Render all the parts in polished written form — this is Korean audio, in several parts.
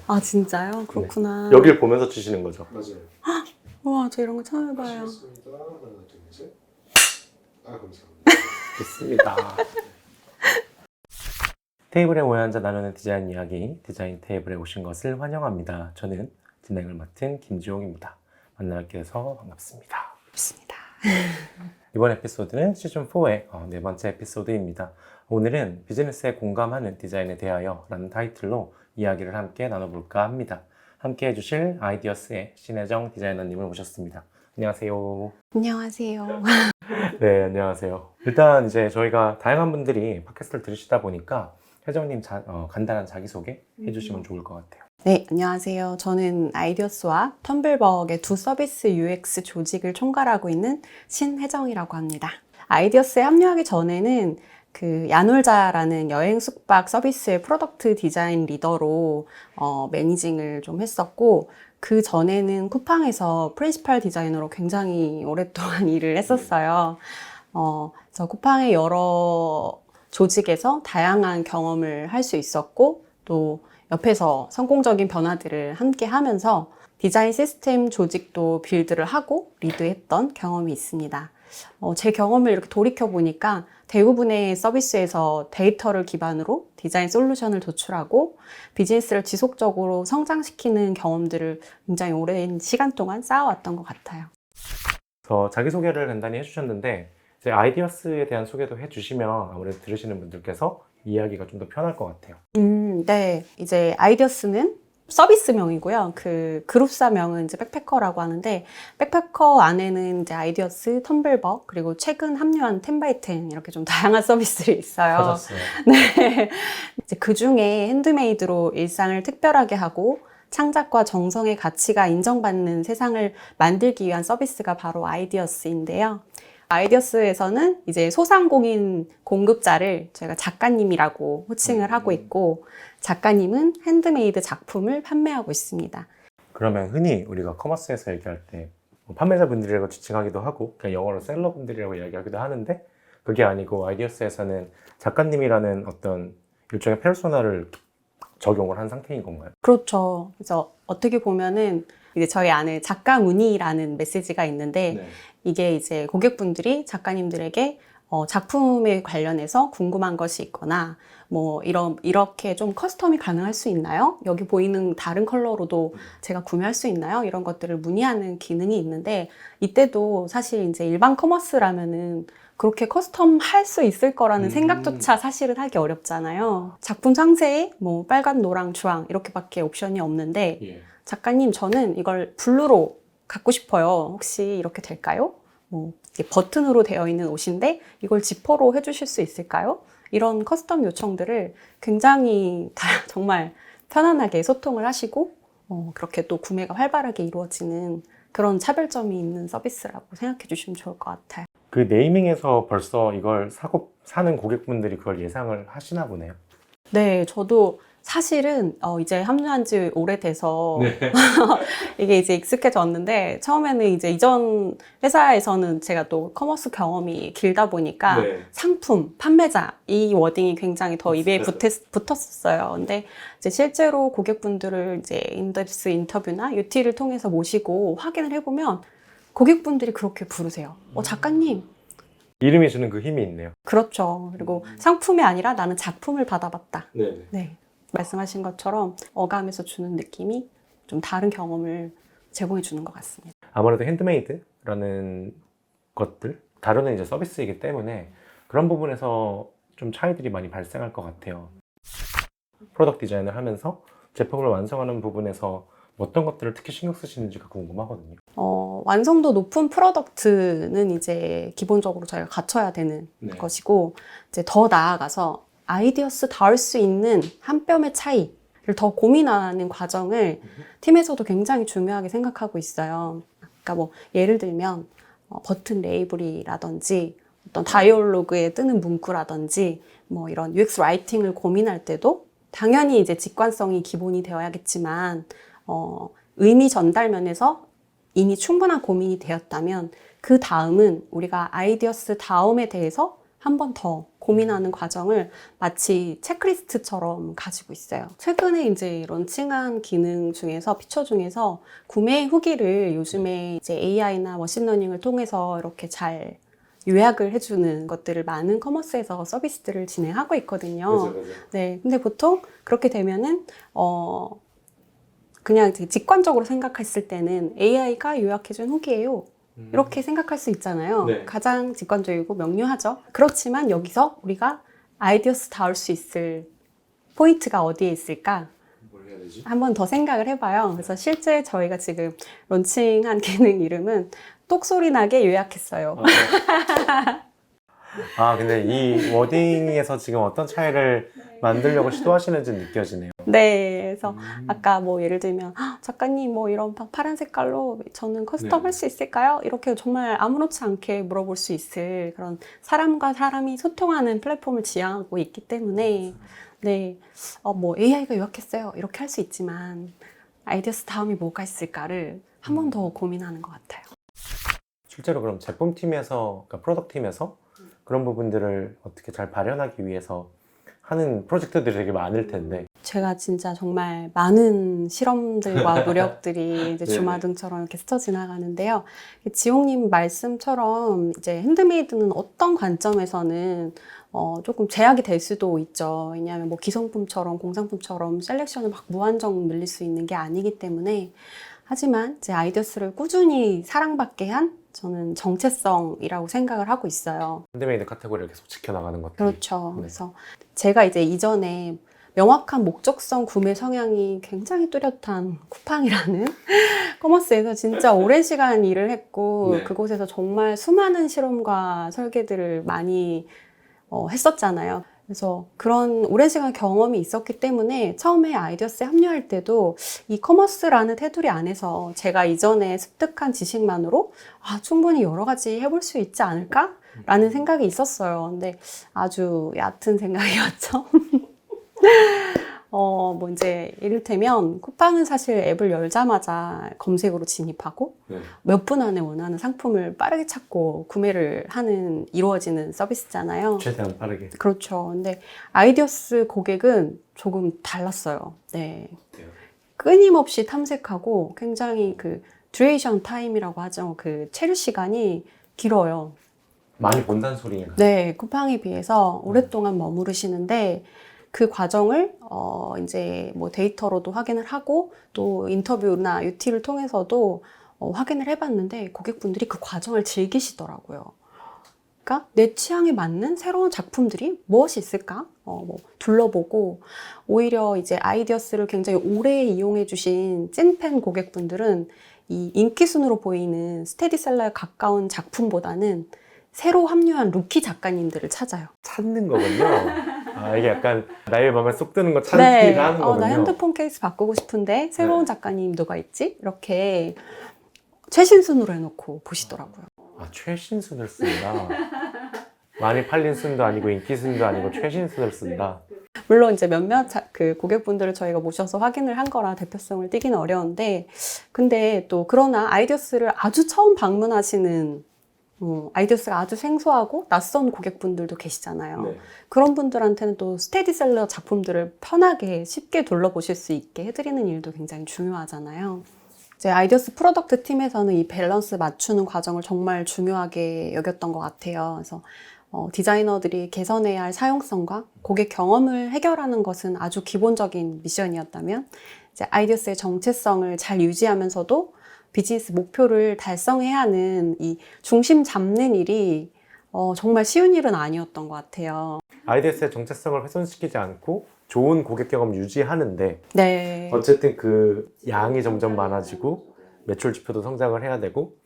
아, 진짜요? 그렇구나. 네. 여길 보면서 치시는 거죠? 맞아요. 우와, 저 이런 거 처음 해봐요. 하시겠습니다. 하나, 둘, 셋. 아, 감사합니다. 좋습니다. 테이블에 모여 앉아 나누는 디자인 이야기, 디자인 테이블에 오신 것을 환영합니다. 저는 진행을 맡은 김지용입니다. 만나뵙게 돼서 반갑습니다. 좋습니다. 이번 에피소드는 시즌4의 네 번째 에피소드입니다. 오늘은 비즈니스에 공감하는 디자인에 대하여 라는 타이틀로 이야기를 함께 나눠볼까 합니다. 함께 해주실 아이디어스의 신혜정 디자이너님을 모셨습니다. 안녕하세요. 안녕하세요. 네, 안녕하세요. 일단 이제 저희가 다양한 분들이 팟캐스트를 들으시다 보니까 혜정님 간단한 자기소개 해주시면 좋을 것 같아요. 네, 안녕하세요. 저는 아이디어스와 텀블벅의 두 서비스 UX 조직을 총괄하고 있는 신혜정이라고 합니다. 아이디어스에 합류하기 전에는 그 야놀자라는 여행 숙박 서비스의 프로덕트 디자인 리더로 매니징을 좀 했었고, 그 전에는 쿠팡에서 프린시팔 디자이너로 굉장히 오랫동안 일을 했었어요. 그래서 쿠팡의 여러 조직에서 다양한 경험을 할 수 있었고, 또 옆에서 성공적인 변화들을 함께 하면서 디자인 시스템 조직도 빌드를 하고 리드했던 경험이 있습니다. 제 경험을 이렇게 돌이켜보니까 대부분의 서비스에서 데이터를 기반으로 디자인 솔루션을 도출하고 비즈니스를 지속적으로 성장시키는 경험들을 굉장히 오랜 시간 동안 쌓아왔던 것 같아요. 자기소개를 간단히 해주셨는데 이제 아이디어스에 대한 소개도 해주시면 아무래도 들으시는 분들께서 이해하기가 좀 더 편할 것 같아요. 네. 이제 아이디어스는 서비스명이고요. 그 그룹사명은 이제 백패커라고 하는데, 백패커 안에는 이제 아이디어스, 텀블벅, 그리고 최근 합류한 10x10 이렇게 좀 다양한 서비스들이 있어요. 하셨어요. 네. 이제 그 중에 핸드메이드로 일상을 특별하게 하고 창작과 정성의 가치가 인정받는 세상을 만들기 위한 서비스가 바로 아이디어스인데요. 아이디어스에서는 이제 소상공인 공급자를 저희가 작가님이라고 호칭을 하고 있고, 작가님은 핸드메이드 작품을 판매하고 있습니다. 그러면 흔히 우리가 커머스에서 얘기할 때 판매자분들이라고 지칭하기도 하고 그냥 영어로 셀러분들이라고 이야기하기도 하는데, 그게 아니고 아이디어스에서는 작가님이라는 어떤 일종의 페르소나를 적용을 한 상태인 건가요? 그렇죠. 그래서 어떻게 보면은 이제 저희 안에 작가 문의라는 메시지가 있는데, 네. 이게 이제 고객분들이 작가님들에게 작품에 관련해서 궁금한 것이 있거나 뭐 이렇게 좀 커스텀이 가능할 수 있나요? 여기 보이는 다른 컬러로도 제가 구매할 수 있나요? 이런 것들을 문의하는 기능이 있는데, 이때도 사실 이제 일반 커머스라면은 그렇게 커스텀 할 수 있을 거라는 생각조차 사실은 하기 어렵잖아요. 작품 상세에 뭐 빨간, 노랑, 주황 이렇게밖에 옵션이 없는데, 예. 작가님 저는 이걸 블루로 갖고 싶어요. 혹시 이렇게 될까요? 뭐 이게 버튼으로 되어 있는 옷인데 이걸 지퍼로 해주실 수 있을까요? 이런 커스텀 요청들을 굉장히 정말 편안하게 소통을 하시고 그렇게 또 구매가 활발하게 이루어지는 그런 차별점이 있는 서비스라고 생각해 주시면 좋을 것 같아요. 그 네이밍에서 벌써 이걸 사는 고객분들이 그걸 예상을 하시나 보네요. 네, 저도 사실은 이제 합류한 지 오래돼서 이게 이제 익숙해졌는데, 처음에는 이제 이전 회사에서는 제가 또 커머스 경험이 길다 보니까 상품, 판매자 이 워딩이 굉장히 더 입에 붙었었어요. 근데 이제 실제로 고객분들을 이제 인덱스 인터뷰나 UT를 통해서 모시고 확인을 해보면 고객분들이 그렇게 부르세요. 작가님. 이름이 주는 그 힘이 있네요. 그렇죠. 그리고 상품이 아니라 나는 작품을 받아봤다. 네. 네. 말씀하신 것처럼 어감에서 주는 느낌이 좀 다른 경험을 제공해 주는 것 같습니다. 아무래도 핸드메이드라는 것들, 다루는 이제 서비스이기 때문에 그런 부분에서 좀 차이들이 많이 발생할 것 같아요. 프로덕트 디자인을 하면서 제품을 완성하는 부분에서 어떤 것들을 특히 신경 쓰시는지가 궁금하거든요. 완성도 높은 프로덕트는 이제 기본적으로 저희가 갖춰야 되는 것이고, 이제 더 나아가서 아이디어스 닿을 수 있는 한 뼘의 차이를 더 고민하는 과정을 팀에서도 굉장히 중요하게 생각하고 있어요. 그러니까 뭐 예를 들면 버튼 레이블이라든지 어떤 다이얼로그에 뜨는 문구라든지 뭐 이런 UX 라이팅을 고민할 때도 당연히 이제 직관성이 기본이 되어야겠지만 의미 전달 면에서 이미 충분한 고민이 되었다면 그 다음은 우리가 아이디어스 다음에 대해서 한 번 더 고민하는 과정을 마치 체크리스트처럼 가지고 있어요. 최근에 이제 런칭한 기능 중에서, 피처 중에서 구매 후기를 요즘에 이제 AI나 머신러닝을 통해서 이렇게 잘 요약을 해주는 것들을 많은 커머스에서 서비스들을 진행하고 있거든요. 맞아. 네. 근데 보통 그렇게 되면은, 그냥 이제 직관적으로 생각했을 때는 AI가 요약해준 후기예요. 이렇게 생각할 수 있잖아요. 네. 가장 직관적이고 명료하죠. 그렇지만 여기서 우리가 아이디어스 닿을 수 있을 포인트가 어디에 있을까? 뭘 해야 되지? 한 번 더 생각을 해봐요. 그래서 실제 저희가 지금 론칭한 기능 이름은 똑소리 나게 요약했어요. 아, 근데 이 워딩에서 지금 어떤 차이를 만들려고 시도하시는지 느껴지네요. 네, 그래서 아까 뭐 예를 들면 "헉, 작가님 뭐 이런 파란 색깔로 저는 커스텀 할 수 있을까요?" 이렇게 정말 아무렇지 않게 물어볼 수 있을 그런 사람과 사람이 소통하는 플랫폼을 지향하고 있기 때문에 네, 뭐 AI가 요약했어요 이렇게 할 수 있지만 아이디어스 다음이 뭐가 있을까를 한 번 더 고민하는 것 같아요. 실제로 그럼 제품팀에서, 그러니까 프로덕트팀에서 그런 부분들을 어떻게 잘 발현하기 위해서 하는 프로젝트들이 되게 많을 텐데. 제가 진짜 정말 많은 실험들과 노력들이 이제 네네. 주마등처럼 이렇게 스쳐 지나가는데요. 지용님 말씀처럼 이제 핸드메이드는 어떤 관점에서는 조금 제약이 될 수도 있죠. 왜냐하면 뭐 기성품처럼 공산품처럼 셀렉션을 막 무한정 늘릴 수 있는 게 아니기 때문에. 하지만 제 아이디어스를 꾸준히 사랑받게 한 저는 정체성이라고 생각을 하고 있어요. 핸드메이드 카테고리를 계속 지켜나가는 것들이. 그렇죠. 네. 그래서 제가 이제 이전에 명확한 목적성 구매 성향이 굉장히 뚜렷한 쿠팡이라는 커머스에서 진짜 오랜 시간 일을 했고 네. 그곳에서 정말 수많은 실험과 설계들을 많이 했었잖아요. 그래서 그런 오랜 시간 경험이 있었기 때문에 처음에 아이디어스에 합류할 때도 이 커머스라는 테두리 안에서 제가 이전에 습득한 지식만으로 충분히 여러 가지 해볼 수 있지 않을까? 라는 생각이 있었어요. 근데 아주 얕은 생각이었죠. 뭐 이제 이를테면 쿠팡은 사실 앱을 열자마자 검색으로 진입하고 네. 몇 분 안에 원하는 상품을 빠르게 찾고 구매를 이루어지는 서비스잖아요. 최대한 빠르게. 그렇죠. 근데 아이디어스 고객은 조금 달랐어요. 네. 어때요? 끊임없이 탐색하고 굉장히 그 듀레이션 타임이라고 하죠. 그 체류 시간이 길어요. 많이 본다는 소리인가요? 네, 쿠팡에 비해서 오랫동안 머무르시는데 그 과정을 이제 뭐 데이터로도 확인을 하고 또 인터뷰나 UT를 통해서도 확인을 해봤는데 고객분들이 그 과정을 즐기시더라고요. 그러니까 내 취향에 맞는 새로운 작품들이 무엇이 있을까? 뭐 둘러보고 오히려 이제 아이디어스를 굉장히 오래 이용해 주신 찐팬 고객분들은 이 인기 순으로 보이는 스테디셀러에 가까운 작품보다는 새로 합류한 루키 작가님들을 찾아요. 찾는 거군요. 아, 이게 약간 나의 마음에 쏙 드는 거 찾기를 하는 거군요. 나 핸드폰 케이스 바꾸고 싶은데 새로운 작가님 누가 있지? 이렇게 최신순으로 해놓고 보시더라고요. 아, 최신순을 쓴다. 많이 팔린 순도 아니고 인기 순도 아니고 최신순을 쓴다. 물론 이제 몇몇 그 고객분들을 저희가 모셔서 확인을 한 거라 대표성을 띠기는 어려운데, 근데 또 그러나 아이디어스를 아주 처음 방문하시는 아이디어스가 아주 생소하고 낯선 고객분들도 계시잖아요. 네. 그런 분들한테는 또 스테디셀러 작품들을 편하게 쉽게 둘러보실 수 있게 해드리는 일도 굉장히 중요하잖아요. 이제 아이디어스 프로덕트 팀에서는 이 밸런스 맞추는 과정을 정말 중요하게 여겼던 것 같아요. 그래서 디자이너들이 개선해야 할 사용성과 고객 경험을 해결하는 것은 아주 기본적인 미션이었다면 이제 아이디어스의 정체성을 잘 유지하면서도 비즈니스 목표를 달성해야 하는 이 중심 잡는 일이 정말 쉬운 일은 아니었던 것 같아요. 아이디어스의 정체성을 훼손시키지 않고 좋은 고객 경험 유지하는데 네. 어쨌든 그 양이 점점 많아지고 매출 지표도 성장을 해야 되고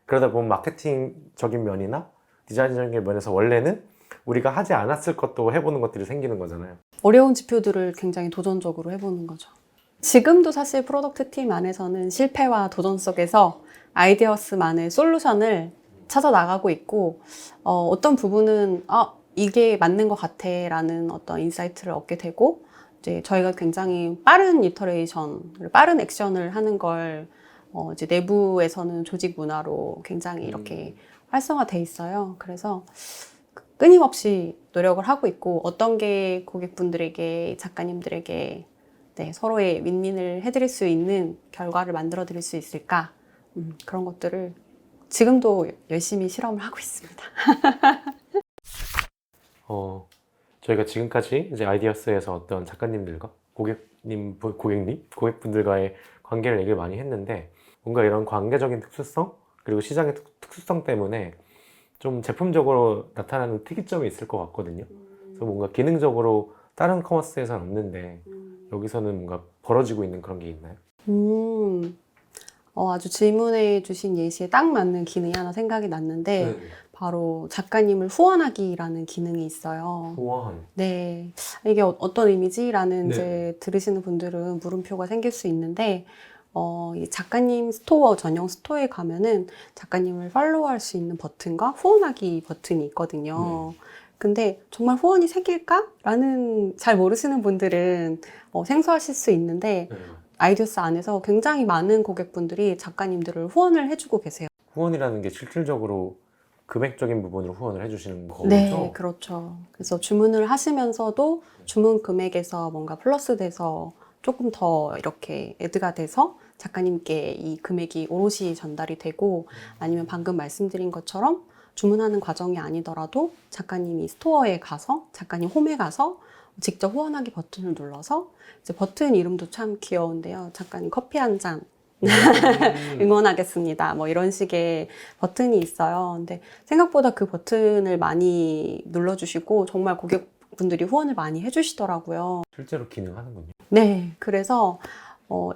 그러다 보면 마케팅적인 면이나 디자인적인 면에서 원래는 우리가 하지 않았을 것도 해보는 것들이 생기는 거잖아요. 어려운 지표들을 굉장히 도전적으로 해보는 거죠. 지금도 사실 프로덕트 팀 안에서는 실패와 도전 속에서 아이디어스만의 솔루션을 찾아 나가고 있고 어떤 부분은 이게 맞는 것 같아 라는 어떤 인사이트를 얻게 되고 이제 저희가 굉장히 빠른 이터레이션, 빠른 액션을 하는 걸 이제 내부에서는 조직 문화로 굉장히 이렇게 활성화돼 있어요. 그래서 끊임없이 노력을 하고 있고 어떤 게 고객분들에게, 작가님들에게 네, 서로의 윈윈을 해드릴 수 있는 결과를 만들어 드릴 수 있을까? 그런 것들을 지금도 열심히 실험을 하고 있습니다. 저희가 지금까지 이제 아이디어스에서 어떤 작가님들과 고객분들과의 관계를 얘기를 많이 했는데 뭔가 이런 관계적인 특수성 그리고 시장의 특수성 때문에 좀 제품적으로 나타나는 특이점이 있을 것 같거든요. 그래서 뭔가 기능적으로 다른 커머스에서는 없는데 여기서는 뭔가 벌어지고 있는 그런 게 있나요? 아주 질문해 주신 예시에 딱 맞는 기능이 하나 생각이 났는데 바로 작가님을 후원하기라는 기능이 있어요. 후원. 네, 이게 어떤 의미지라는 네. 이제 들으시는 분들은 물음표가 생길 수 있는데 이 작가님 스토어, 전용 스토어에 가면은 작가님을 팔로우할 수 있는 버튼과 후원하기 버튼이 있거든요. 근데 정말 후원이 생길까?라는 잘 모르시는 분들은 생소하실 수 있는데 아이디어스 안에서 굉장히 많은 고객분들이 작가님들을 후원을 해주고 계세요. 후원이라는 게 실질적으로 금액적인 부분으로 후원을 해주시는 거죠? 네, 그렇죠. 그래서 주문을 하시면서도 주문 금액에서 뭔가 플러스 돼서 조금 더 이렇게 애드가 돼서 작가님께 이 금액이 오롯이 전달이 되고 아니면 방금 말씀드린 것처럼 주문하는 과정이 아니더라도 작가님이 스토어에 가서 작가님 홈에 가서 직접 후원하기 버튼을 눌러서 이제 버튼 이름도 참 귀여운데요. 작가님 커피 한 잔 응원하겠습니다. 뭐 이런 식의 버튼이 있어요. 근데 생각보다 그 버튼을 많이 눌러주시고 정말 고객분들이 후원을 많이 해주시더라고요. 실제로 기능하는군요. 네, 그래서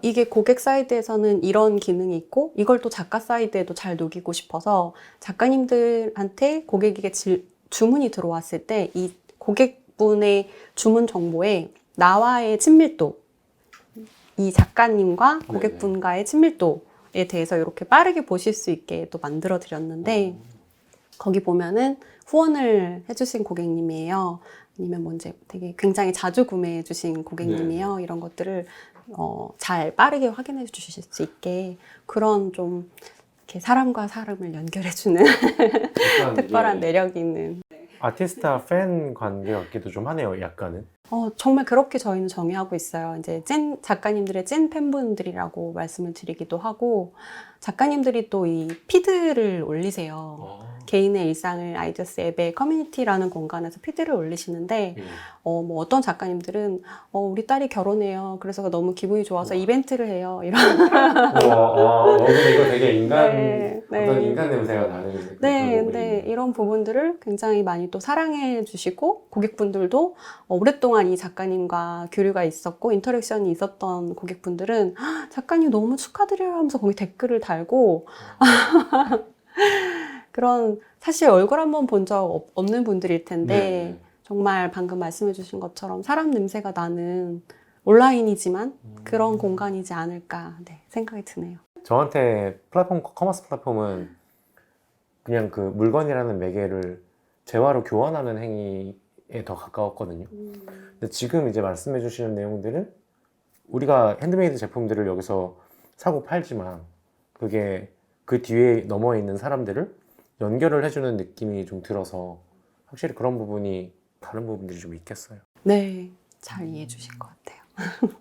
이게 고객 사이드에서는 이런 기능이 있고 이걸 또 작가 사이드에도 잘 녹이고 싶어서 작가님들한테 고객에게 주문이 들어왔을 때 이 고객분의 주문 정보에 나와의 친밀도, 이 작가님과 고객분과의 친밀도에 대해서 이렇게 빠르게 보실 수 있게 또 만들어 드렸는데 거기 보면은 후원을 해주신 고객님이에요. 아니면 뭐 이제 되게 굉장히 자주 구매해 주신 고객님이에요. 이런 것들을 잘 빠르게 확인해 주실 수 있게 그런 좀 이렇게 사람과 사람을 연결해 주는 특별한 매력이 있는. 아티스트와 팬 관계 같기도 좀 하네요, 약간은. 정말 그렇게 저희는 정의하고 있어요. 이제 찐 작가님들의 찐 팬분들이라고 말씀을 드리기도 하고 작가님들이 또 이 피드를 올리세요. 개인의 일상을 아이디어스 앱의 커뮤니티라는 공간에서 피드를 올리시는데 뭐 어떤 작가님들은 우리 딸이 결혼해요. 그래서 너무 기분이 좋아서 이벤트를 해요. 이런. 근데 이거 되게 인간, 네, 어떤 네. 인간 냄새가 나는. 네, 네. 이런 부분들을 굉장히 많이 또 사랑해 주시고 고객분들도 오랫동안 이 작가님과 교류가 있었고 인터랙션이 있었던 고객분들은 작가님 너무 축하드려요 하면서 거기 댓글을 달고 그런 사실 얼굴 한번 본 적 없는 분들일 텐데 정말 방금 말씀해 주신 것처럼 사람 냄새가 나는 온라인이지만 그런 공간이지 않을까 생각이 드네요. 저한테 커머스 플랫폼은 그냥 그 물건이라는 매개를 재화로 교환하는 행위에 더 가까웠거든요. 근데 지금 이제 말씀해 주시는 내용들은 우리가 핸드메이드 제품들을 여기서 사고 팔지만 그게 그 뒤에 넘어 있는 사람들을 연결을 해주는 느낌이 좀 들어서 확실히 그런 부분이 다른 부분들이 좀 있겠어요. 네, 잘 이해해 주실 것 같아요.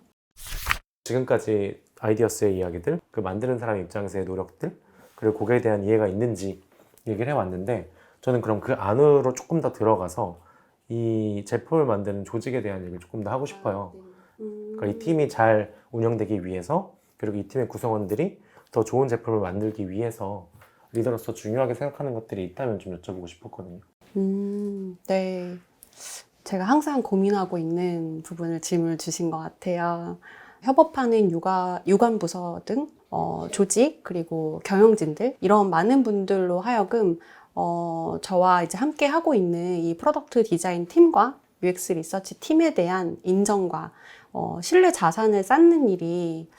지금까지 아이디어스의 이야기들, 그 만드는 사람 입장에서의 노력들, 그리고 고객에 대한 이해가 있는지 얘기를 해왔는데 저는 그럼 그 안으로 조금 더 들어가서 이 제품을 만드는 조직에 대한 얘기를 조금 더 하고 싶어요. 그러니까 이 팀이 잘 운영되기 위해서 그리고 이 팀의 구성원들이 더 좋은 제품을 만들기 위해서 리더로서 중요하게 생각하는 것들이 있다면 좀 여쭤보고 싶었거든요. 네. 제가 항상 고민하고 있는 부분을 질문을 주신 것 같아요. 협업하는 유관부서 등 조직 그리고 경영진들 이런 많은 분들로 하여금 저와 이제 함께 하고 있는 이 프로덕트 디자인 팀과 UX 리서치 팀에 대한 인정과 신뢰 자산을 쌓는 일이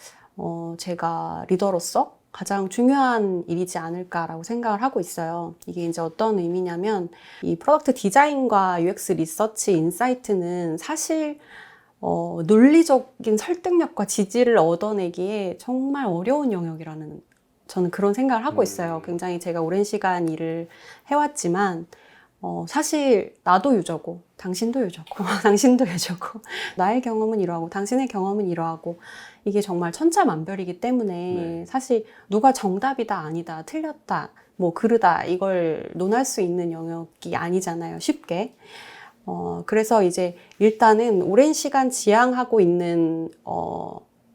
제가 리더로서 가장 중요한 일이지 않을까라고 생각을 하고 있어요. 이게 이제 어떤 의미냐면 이 프로덕트 디자인과 UX 리서치 인사이트는 사실 논리적인 설득력과 지지를 얻어내기에 정말 어려운 영역이라는 저는 그런 생각을 하고 있어요. 굉장히 제가 오랜 시간 일을 해왔지만 사실 나도 유저고 당신도 유저고 당신도 유저고 나의 경험은 이러하고 당신의 경험은 이러하고 이게 정말 천차만별이기 때문에 네. 사실 누가 정답이다 아니다 틀렸다 뭐 그르다 이걸 논할 수 있는 영역이 아니잖아요 쉽게. 그래서 이제 일단은 오랜 시간 지향하고 있는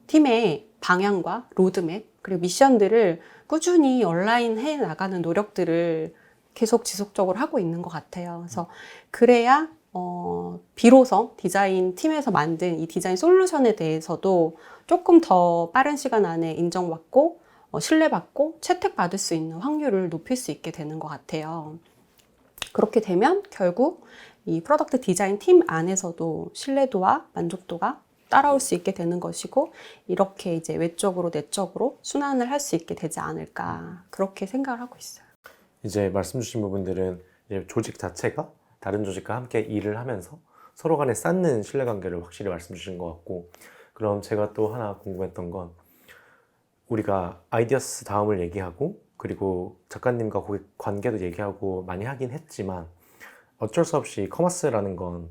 팀의 방향과 로드맵 그리고 미션들을 꾸준히 온라인 해 나가는 노력들을 계속 지속적으로 하고 있는 것 같아요. 그래서 그래야 비로소 디자인 팀에서 만든 이 디자인 솔루션에 대해서도 조금 더 빠른 시간 안에 인정받고 신뢰받고 채택받을 수 있는 확률을 높일 수 있게 되는 것 같아요. 그렇게 되면 결국 이 프로덕트 디자인 팀 안에서도 신뢰도와 만족도가 따라올 수 있게 되는 것이고 이렇게 이제 외적으로 내적으로 순환을 할 수 있게 되지 않을까 그렇게 생각을 하고 있어요. 이제 말씀 주신 부분들은 이제 조직 자체가 다른 조직과 함께 일을 하면서 서로 간에 쌓는 신뢰관계를 확실히 말씀 주신 것 같고, 그럼 제가 또 하나 궁금했던 건 우리가 아이디어스 다음을 얘기하고 그리고 작가님과 고객 관계도 얘기하고 많이 하긴 했지만 어쩔 수 없이 커머스라는 건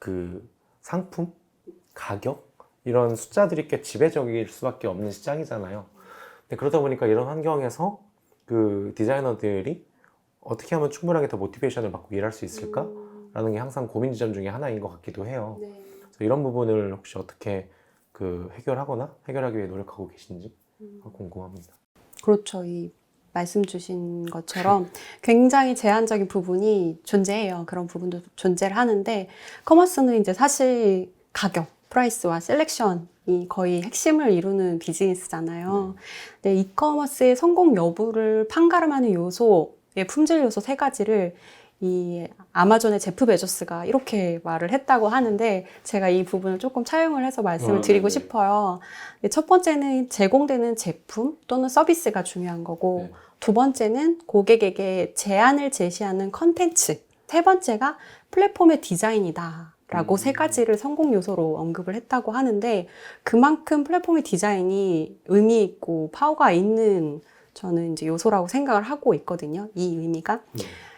그 상품, 가격 이런 숫자들이 꽤 지배적일 수밖에 없는 시장이잖아요. 근데 그러다 보니까 이런 환경에서 그 디자이너들이 어떻게 하면 충분하게 더 모티베이션을 받고 일할 수 있을까? 라는 게 항상 고민 지점 중에 하나인 것 같기도 해요. 그래서 이런 부분을 혹시 어떻게 그 해결하거나 해결하기 위해 노력하고 계신지 궁금합니다. 그렇죠. 이 말씀 주신 것처럼 굉장히 제한적인 부분이 존재해요. 그런 부분도 존재를 하는데 커머스는 이제 사실 가격, 프라이스와 셀렉션이 거의 핵심을 이루는 비즈니스잖아요. 근데 이커머스의 성공 여부를 판가름하는 요소의 품질 요소 3가지를 이 아마존의 제프 베조스가 이렇게 말을 했다고 하는데 제가 이 부분을 조금 차용을 해서 말씀을 드리고 네네. 싶어요. 첫 번째는 제공되는 제품 또는 서비스가 중요한 거고 네. 두 번째는 고객에게 제안을 제시하는 컨텐츠, 세 번째가 플랫폼의 디자인이다. 라고 3가지를 성공 요소로 언급을 했다고 하는데 그만큼 플랫폼의 디자인이 의미 있고 파워가 있는 저는 이제 요소라고 생각을 하고 있거든요. 이 의미가.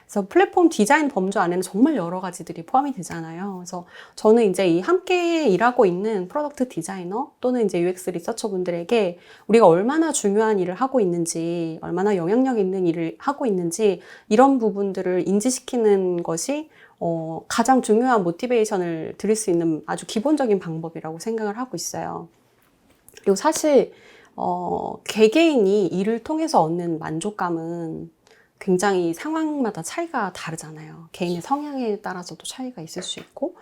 그래서 플랫폼 디자인 범주 안에는 정말 여러 가지들이 포함이 되잖아요. 그래서 저는 이제 이 함께 일하고 있는 프로덕트 디자이너 또는 이제 UX 리서처 분들에게 우리가 얼마나 중요한 일을 하고 있는지, 얼마나 영향력 있는 일을 하고 있는지 이런 부분들을 인지시키는 것이 가장 중요한 모티베이션을 드릴 수 있는 아주 기본적인 방법이라고 생각을 하고 있어요. 그리고 사실 개개인이 일을 통해서 얻는 만족감은 굉장히 상황마다 차이가 다르잖아요. 개인의 성향에 따라서도 차이가 있을 수 있고.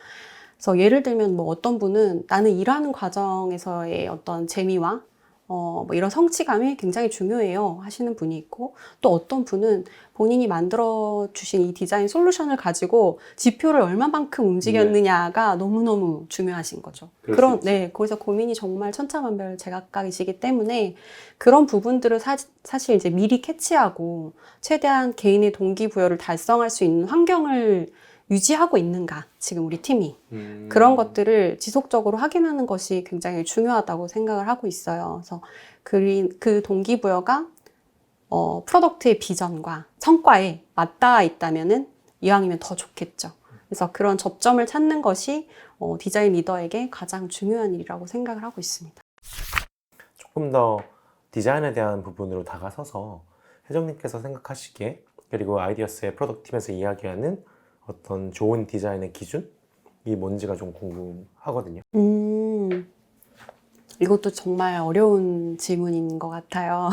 그래서 예를 들면 뭐 어떤 분은 나는 일하는 과정에서의 어떤 재미와 뭐 이런 성취감이 굉장히 중요해요 하시는 분이 있고 또 어떤 분은 본인이 만들어 주신 이 디자인 솔루션을 가지고 지표를 얼마만큼 움직였느냐가 너무너무 중요하신 거죠. 그래서 고민이 정말 천차만별 제각각이시기 때문에 그런 부분들을 사실 이제 미리 캐치하고 최대한 개인의 동기부여를 달성할 수 있는 환경을 유지하고 있는가, 지금 우리 팀이. 그런 것들을 지속적으로 확인하는 것이 굉장히 중요하다고 생각을 하고 있어요. 그래서 그 동기부여가 프로덕트의 비전과 성과에 맞닿아 있다면은 이왕이면 더 좋겠죠. 그래서 그런 접점을 찾는 것이 디자인 리더에게 가장 중요한 일이라고 생각을 하고 있습니다. 조금 더 디자인에 대한 부분으로 다가서서 혜정님께서 생각하시기에 그리고 아이디어스의 프로덕트 팀에서 이야기하는 어떤 좋은 디자인의 기준이 뭔지가 좀 궁금하거든요. 이것도 정말 어려운 질문인 것 같아요.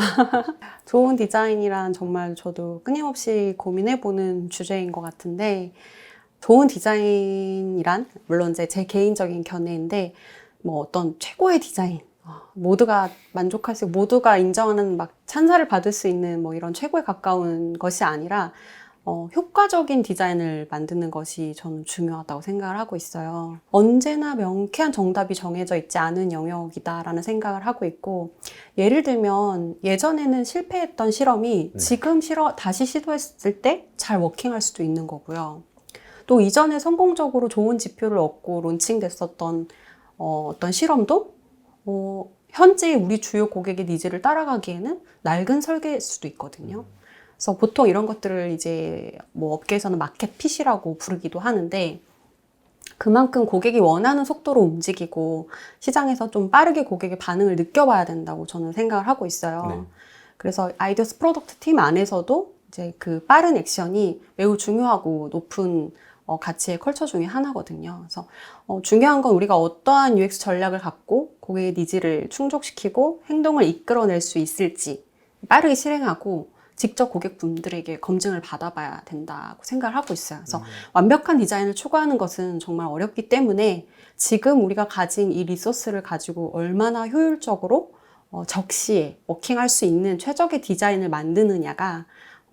좋은 디자인이란 정말 저도 끊임없이 고민해보는 주제인 것 같은데 좋은 디자인이란 물론 이제 제 개인적인 견해인데 뭐 어떤 최고의 디자인 모두가 만족할 수 있고 모두가 인정하는 막 찬사를 받을 수 있는 뭐 이런 최고에 가까운 것이 아니라 효과적인 디자인을 만드는 것이 저는 중요하다고 생각을 하고 있어요. 언제나 명쾌한 정답이 정해져 있지 않은 영역이다라는 생각을 하고 있고 예를 들면 예전에는 실패했던 실험이 지금 다시 시도했을 때 잘 워킹할 수도 있는 거고요. 또 이전에 성공적으로 좋은 지표를 얻고 론칭됐었던 어떤 실험도 현재 우리 주요 고객의 니즈를 따라가기에는 낡은 설계일 수도 있거든요. 그래서 보통 이런 것들을 이제 뭐 업계에서는 마켓핏이라고 부르기도 하는데 그만큼 고객이 원하는 속도로 움직이고 시장에서 좀 빠르게 고객의 반응을 느껴봐야 된다고 저는 생각을 하고 있어요. 네. 그래서 아이디어스 프로덕트 팀 안에서도 이제 그 빠른 액션이 매우 중요하고 높은 가치의 컬처 중에 하나거든요. 그래서 중요한 건 우리가 어떠한 UX 전략을 갖고 고객의 니즈를 충족시키고 행동을 이끌어낼 수 있을지 빠르게 실행하고 직접 고객분들에게 검증을 받아봐야 된다고 생각을 하고 있어요. 그래서 완벽한 디자인을 추구하는 것은 정말 어렵기 때문에 지금 우리가 가진 이 리소스를 가지고 얼마나 효율적으로 적시에 워킹할 수 있는 최적의 디자인을 만드느냐가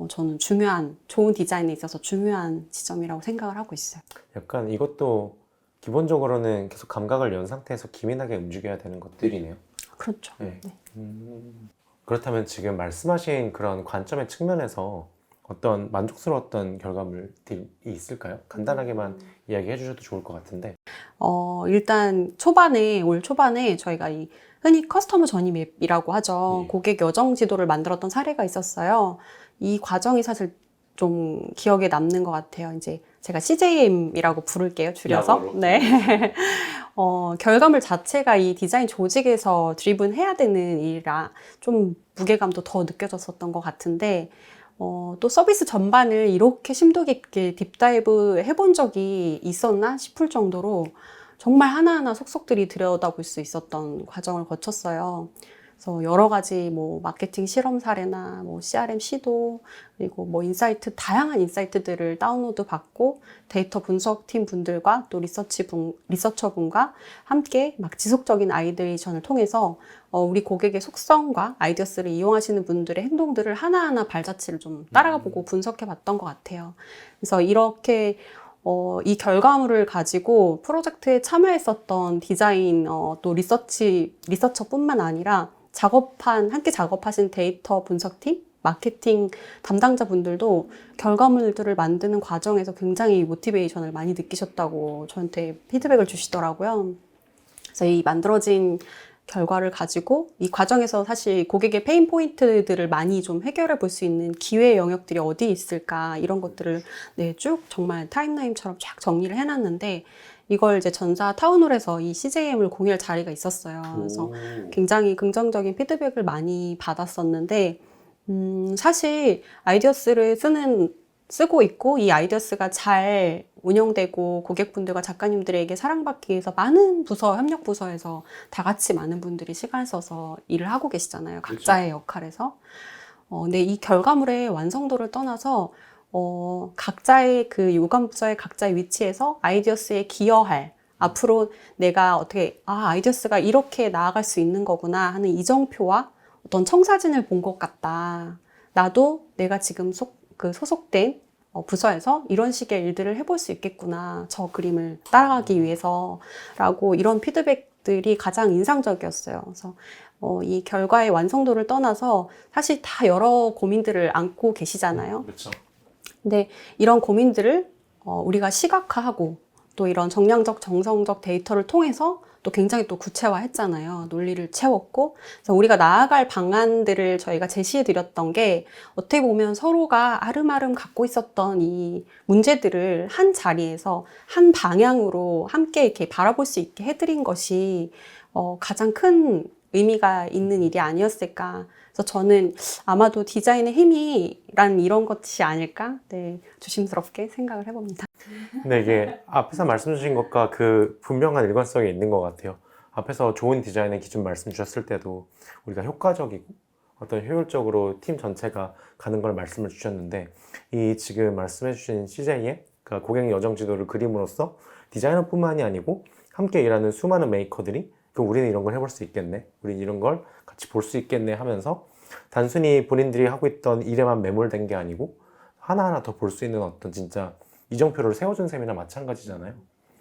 저는 좋은 디자인에 있어서 중요한 지점이라고 생각을 하고 있어요. 약간 이것도 기본적으로는 계속 감각을 연 상태에서 기민하게 움직여야 되는 것들이네요. 그렇죠. 네. 네. 그렇다면 지금 말씀하신 그런 관점의 측면에서 어떤 만족스러웠던 결과물들이 있을까요? 간단하게만 이야기해 주셔도 좋을 것 같은데. 일단 올 초반에 저희가 이 흔히 커스터머 저니 맵이라고 하죠. 네. 고객 여정 지도를 만들었던 사례가 있었어요. 이 과정이 사실 좀 기억에 남는 것 같아요. 이제 제가 CJM이라고 부를게요, 줄여서. 야구로. 네. 결과물 자체가 이 디자인 조직에서 드리븐 해야 되는 일이라 좀 무게감도 더 느껴졌었던 것 같은데, 또 서비스 전반을 이렇게 심도 깊게 딥다이브 해본 적이 있었나 싶을 정도로 정말 하나하나 속속들이 들여다볼 수 있었던 과정을 거쳤어요. 그래서 여러 가지 뭐 마케팅 실험 사례나 뭐 CRM 시도 그리고 뭐 다양한 인사이트들을 다운로드 받고 데이터 분석팀 분들과 또 리서처 분과 함께 막 지속적인 아이데이션을 통해서 우리 고객의 속성과 아이디어스를 이용하시는 분들의 행동들을 하나하나 발자취를 좀 따라가 보고 분석해 봤던 것 같아요. 그래서 이렇게 이 결과물을 가지고 프로젝트에 참여했었던 디자인 또 리서처뿐만 아니라 함께 작업하신 데이터 분석팀, 마케팅 담당자분들도 결과물들을 만드는 과정에서 굉장히 모티베이션을 많이 느끼셨다고 저한테 피드백을 주시더라고요. 그래서 이 만들어진 결과를 가지고 이 과정에서 사실 고객의 페인 포인트들을 많이 좀 해결해 볼 수 있는 기회 영역들이 어디 있을까 이런 것들을 쭉 정말 타임라인처럼 쫙 정리를 해놨는데 이걸 이제 전사 타운홀에서 이 CJM을 공유할 자리가 있었어요. 그래서 굉장히 긍정적인 피드백을 많이 받았었는데 사실 아이디어스를 쓰고 있고 이 아이디어스가 잘 운영되고 고객분들과 작가님들에게 사랑받기 위해서 많은 협력 부서에서 다 같이 많은 분들이 시간을 써서 일을 하고 계시잖아요. 각자의 역할에서. 근데 이 결과물의 완성도를 떠나서 각자의 그 요관 부서의 각자의 위치에서 아이디어스에 기여할 앞으로 내가 어떻게 아이디어스가 이렇게 나아갈 수 있는 거구나 하는 이정표와 어떤 청사진을 본 것 같다. 나도 내가 지금 소속된 부서에서 이런 식의 일들을 해볼 수 있겠구나. 저 그림을 따라가기 위해서라고 이런 피드백들이 가장 인상적이었어요. 그래서 이 결과의 완성도를 떠나서 사실 다 여러 고민들을 안고 계시잖아요. 그렇죠. 근데 이런 고민들을 우리가 시각화하고 또 이런 정량적, 정성적 데이터를 통해서 또 굉장히 또 구체화했잖아요. 논리를 채웠고. 그래서 우리가 나아갈 방안들을 저희가 제시해드렸던 게 어떻게 보면 서로가 아름아름 갖고 있었던 이 문제들을 한 자리에서 한 방향으로 함께 이렇게 바라볼 수 있게 해드린 것이 가장 큰 의미가 있는 일이 아니었을까. 그래서 저는 아마도 디자인의 힘이란 이런 것이 아닐까? 네, 조심스럽게 생각을 해봅니다. 근데 이게 앞에서 말씀 주신 것과 그 분명한 일관성이 있는 것 같아요. 앞에서 좋은 디자인의 기준 말씀 주셨을 때도 우리가 효과적이고 어떤 효율적으로 팀 전체가 가는 걸 말씀을 주셨는데 이 지금 말씀해 주신 CJ의 그러니까 고객 여정 지도를 그림으로써 디자이너뿐만이 아니고 함께 일하는 수많은 메이커들이 우리는 이런 걸 해볼 수 있겠네, 우리는 이런 걸 같이 볼 수 있겠네 하면서 단순히 본인들이 하고 있던 일에만 매몰된 게 아니고 하나하나 더 볼 수 있는 어떤 진짜 이정표를 세워준 셈이나 마찬가지잖아요.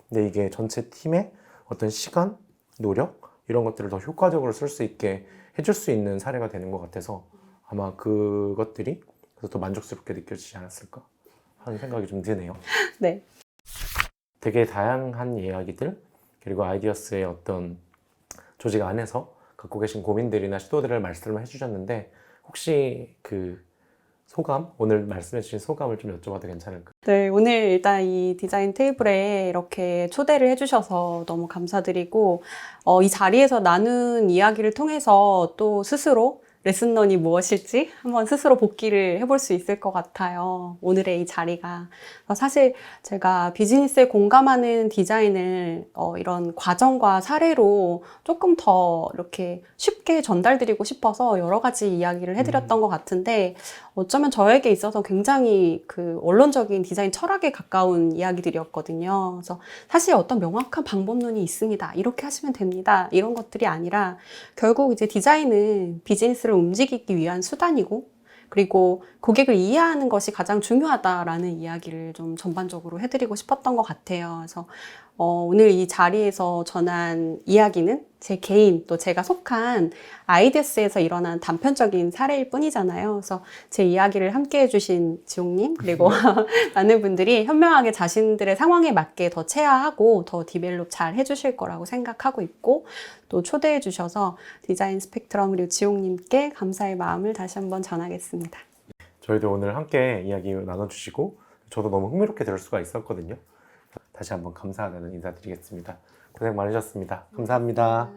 근데 이게 전체 팀의 어떤 시간, 노력 이런 것들을 더 효과적으로 쓸 수 있게 해줄 수 있는 사례가 되는 것 같아서 아마 그것들이 그래서 더 만족스럽게 느껴지지 않았을까 하는 생각이 좀 드네요. 네. 되게 다양한 이야기들 그리고 아이디어스의 어떤 조직 안에서 갖고 계신 고민들이나 시도들을 말씀을 해주셨는데 혹시 그 소감, 오늘 말씀해주신 소감을 좀 여쭤봐도 괜찮을까요? 네, 오늘 일단 이 디자인 테이블에 이렇게 초대를 해주셔서 너무 감사드리고, 이 자리에서 나눈 이야기를 통해서 또 스스로 레슨런이 무엇일지 한번 스스로 복기를 해볼 수 있을 것 같아요. 오늘의 이 자리가. 사실 제가 비즈니스에 공감하는 디자인을 이런 과정과 사례로 조금 더 이렇게 쉽게 전달드리고 싶어서 여러 가지 이야기를 해드렸던 것 같은데, 어쩌면 저에게 있어서 굉장히 그 원론적인 디자인 철학에 가까운 이야기들이었거든요. 그래서 사실 어떤 명확한 방법론이 있습니다. 이렇게 하시면 됩니다. 이런 것들이 아니라 결국 이제 디자인은 비즈니스를 움직이기 위한 수단이고, 그리고 고객을 이해하는 것이 가장 중요하다라는 이야기를 좀 전반적으로 해드리고 싶었던 것 같아요. 그래서 오늘 이 자리에서 전한 이야기는 제 개인 또 제가 속한 아이디어스에서 일어난 단편적인 사례일 뿐이잖아요. 그래서 제 이야기를 함께 해주신 지용님 그리고 많은 분들이 현명하게 자신들의 상황에 맞게 더 체화하고 더 디벨롭 잘 해주실 거라고 생각하고 있고, 또 초대해 주셔서 디자인 스펙트럼 그리고 지용님께 감사의 마음을 다시 한번 전하겠습니다. 저희도 오늘 함께 이야기 나눠주시고 저도 너무 흥미롭게 들을 수가 있었거든요. 다시 한번 감사하다는 인사드리겠습니다. 고생 많으셨습니다. 감사합니다.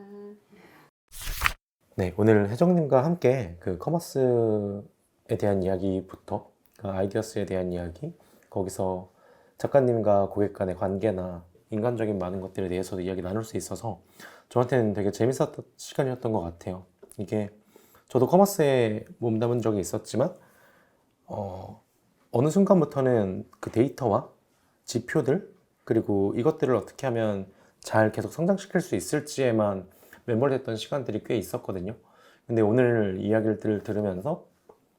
네, 오늘 혜정님과 함께 그 커머스에 대한 이야기부터 그 아이디어스에 대한 이야기, 거기서 작가님과 고객 간의 관계나 인간적인 많은 것들에 대해서도 이야기 나눌 수 있어서 저한테는 되게 재밌었던 시간이었던 것 같아요. 이게 저도 커머스에 몸담은 적이 있었지만 어느 순간부터는 그 데이터와 지표들 그리고 이것들을 어떻게 하면 잘 계속 성장시킬 수 있을지에만 매몰됐던 시간들이 꽤 있었거든요. 근데 오늘 이야기를 들으면서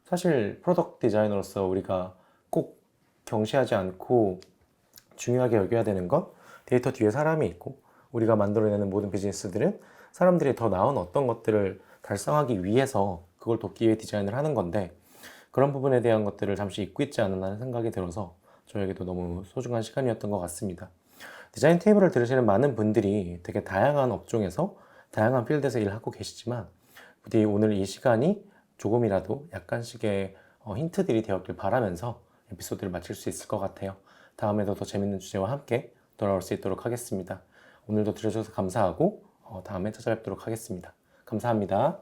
사실 프로덕트 디자이너로서 우리가 꼭 경시하지 않고 중요하게 여겨야 되는 건 데이터 뒤에 사람이 있고, 우리가 만들어내는 모든 비즈니스들은 사람들이 더 나은 어떤 것들을 달성하기 위해서 그걸 돕기 위해 디자인을 하는 건데, 그런 부분에 대한 것들을 잠시 잊고 있지 않나 하는 생각이 들어서 저에게도 너무 소중한 시간이었던 것 같습니다. 디자인 테이블을 들으시는 많은 분들이 되게 다양한 업종에서 다양한 필드에서 일을 하고 계시지만, 부디 오늘 이 시간이 조금이라도 약간씩의 힌트들이 되었길 바라면서 에피소드를 마칠 수 있을 것 같아요. 다음에도 더 재밌는 주제와 함께 돌아올 수 있도록 하겠습니다. 오늘도 들어주셔서 감사하고 다음에 찾아뵙도록 하겠습니다. 감사합니다.